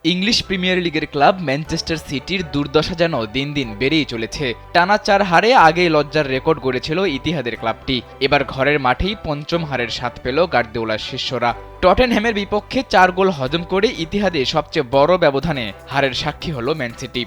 English premier লিগের club Manchester সিটির দুর্দশা যেন দিন দিন বেড়েই চলেছে। টানা 4 হারে আগেই লজ্জার রেকর্ড গড়েছিল ইতিহাদের ক্লাবটি। এবার ঘরের মাঠেই পঞ্চম হারের স্বাদ পেল গার্দিওলার শিষ্যরা। টটেনহ্যামের বিপক্ষে 4 গোল হজম করে ইতিহাদে সবচেয়ে বড় ব্যবধানে হারের সাক্ষী হল ম্যান সিটি।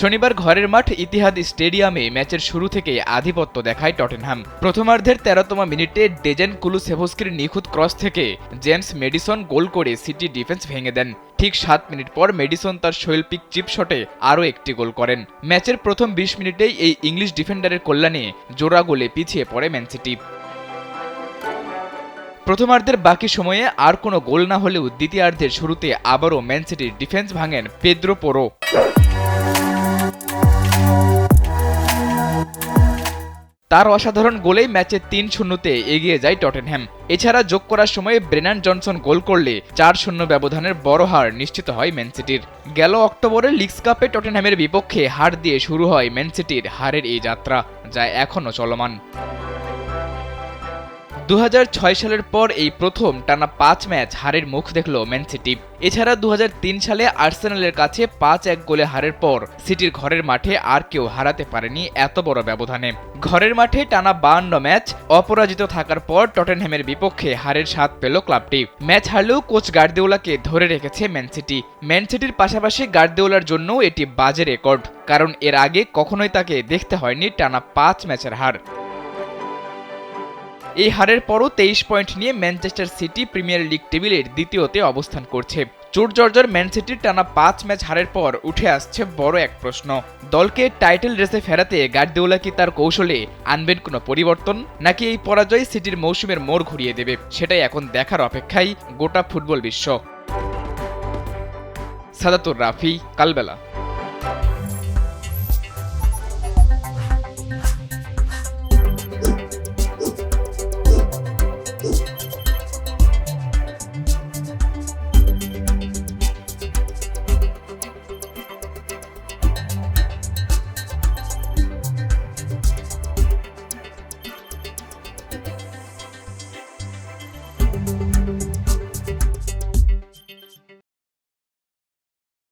শনিবার ঘরের মাঠ ইতিহাদ স্টেডিয়ামে ম্যাচের শুরু থেকে আধিপত্য দেখায় টটেনহ্যাম। প্রথমার্ধের 13তম মিনিটে ডেজেন কুলুসেভস্কির নিখুঁত ক্রস থেকে জেমস মেডিসন গোল করে সিটি ডিফেন্স ভেঙে দেন। ঠিক 7 মিনিট পর মেডিসন তার শৈল্পিক চিপ শটে আরও একটি গোল করেন। ম্যাচের প্রথম 20 মিনিটেই এই ইংলিশ ডিফেন্ডারের কল্যাণে জোড়া গোলে পিছিয়ে পড়ে ম্যান সিটি। প্রথমার্ধের বাকি সময়ে আর কোনো গোল না হলেও দ্বিতীয়ার্ধের শুরুতে আবারও ম্যান সিটির ডিফেন্স ভাঙেন পেদ্রো পোরো। তার অসাধারণ গোলেই ম্যাচে 3-0 এগিয়ে যায় টটেনহ্যাম। এছাড়া যোগ করার সময় ব্রেনান জনসন গোল করলে 4-0 ব্যবধানের বড় হার নিশ্চিত হয় ম্যান সিটির। গেল অক্টোবরে লিগস কাপে টটেনহ্যামের বিপক্ষে হার দিয়ে শুরু হয় ম্যান সিটির হারের এই যাত্রা, যা এখনও চলমান। 2006 সালের পর এই প্রথম টানা 5 ম্যাচ হারের মুখ দেখল ম্যান সিটি। এছাড়া 2003 সালে আর্সেনালের কাছে 5-1 গোলে হারের পর সিটির ঘরের মাঠে আর কেউ হারাতে পারেনি এত বড় ব্যবধানে। ঘরের মাঠে টানা 52 ম্যাচ অপরাজিত থাকার পর টটেনহ্যামের বিপক্ষে হারের স্বাদ পেল ক্লাবটি। ম্যাচ হারলেও কোচ গার্দিওলাকে ধরে রেখেছে ম্যান সিটি। ম্যান সিটির পাশাপাশি গার্দিওলার জন্য এটি বাজে রেকর্ড, কারণ এর আগে কখনোই তাকে দেখতে হয়নি টানা 5 ম্যাচের হার। এই হারের পরও 23 পয়েন্ট নিয়ে ম্যানচেস্টার সিটি প্রিমিয়ার লিগ টেবিলের দ্বিতীয়তে অবস্থান করছে। চোট জর্জর ম্যান সিটির টানা 5 ম্যাচ হারের পর উঠে আসছে বড় এক প্রশ্ন। দলকে টাইটেল রেসে ফেরাতে গার্দিওলা কি তার কৌশলে আনবেন কোনো পরিবর্তন, নাকি এই পরাজয় সিটির মৌসুমের মোড় ঘুরিয়ে দেবে? সেটাই এখন দেখার অপেক্ষায় গোটা ফুটবল বিশ্ব। সাদাতুর রাফি, কালবেলা।